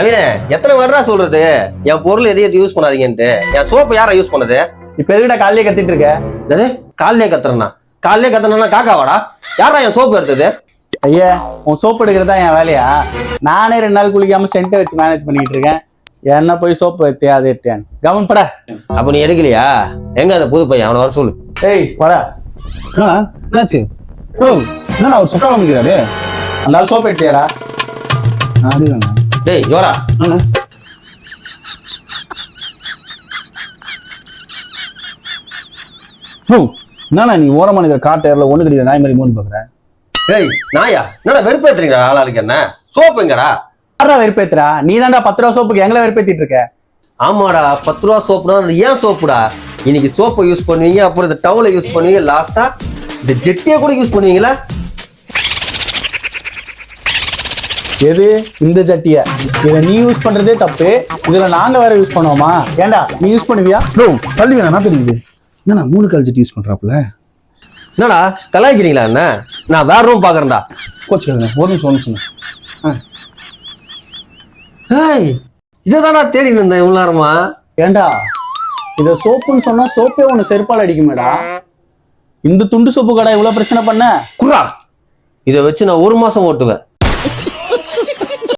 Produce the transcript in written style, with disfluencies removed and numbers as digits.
நவீனே, எத்தனை வாட்டரா சொல்றது என் பொருள் எதையும் யூஸ் பண்ணாதீங்கன்ட்டு? என் சோப்பு யாரா யூஸ் பண்ணது? இப்ப எதுக்கிட்ட காலையே கத்திட்டு இருக்க? காலையிலே கத்துறேன்னா காக்காவாடா? யாரா என் சோப்பு எடுத்தது? ஐயா, உன் சோப்பு எடுக்கிறதா என் வேலையா? நானே 2 நாள் குளிக்காம சென்ட்டை வச்சு மேனேஜ் பண்ணிட்டு இருக்கேன். என்ன போய் சோப்பு எடுத்தியா அது எடுத்தியான்னு கவனம் பட. அப்ப நீ எடுக்கலையா? எங்க அந்த புது பையன், அவனை வர சொல்லு. ஏய் பட. என்னாச்சு? என்ன அவர் சொக்கா வாங்கிக்கிறாரு? அந்த நாள் சோப்பு எடுத்தியாடா? அதுதாங்க. டேய் ஜோரா, என்னண்ணா நீ ஓரமா நிக்கிற காட்டேர்ல ஒண்ணு கிடையாது நாய் மாதிரி மோந்து பாக்குற? டேய் நாயா, என்னடா வெறுப்பேத்துறீங்களா? ஆளாளுக்கு என்ன சோப்பு எங்கடா? யாரா வெறுப்பேத்துறா? நீ தான்டா 10 ரூபா சோப்புக்கு எங்களை வெறுப்பேத்திட்டு இருக்க. ஆமாடா, 10 ரூபா சோப்புனா அது ஏன் சோப்புடா? இன்னைக்கு சோப்பை யூஸ் பண்ணுவீங்க, அப்புறம் இந்த டவலை யூஸ் பண்ணுவீங்க, லாஸ்டா இந்த ஜெட்டியை கூட யூஸ் பண்ணுவீங்களா? எது இந்த சட்டிய? இதை நீ யூஸ் பண்றதே தப்பு, இதுல நாங்க வேற யூஸ் பண்ணுவோமா? ஏண்டா நீ யூஸ் பண்ணுவியா? தள்ளி வேணா நான் தெரியுது. என்னண்ணா 3 கால் ஜெட் யூஸ் பண்றாப்புல? என்னடா கலாய்க்கிறீங்களா? என்ன நான் வேற ரூம் பாக்குறேன்டா. கோச்சுக்காதுங்க, ஒரு நிமிஷம். ஏய், இதைதானா தேடி இருந்தேன் இவ்வளவு நேரமா. ஏண்டா இத சோப்புன்னு சொன்னா சோப்பே ஒண்ணு செருப்பால் அடிக்குமேடா. இந்த துண்டு சோப்பு கடை இவ்வளவு பிரச்சனை பண்ண? குர்ரா, இதை வச்சு நான் 1 மாசம் ஓட்டுவேன்.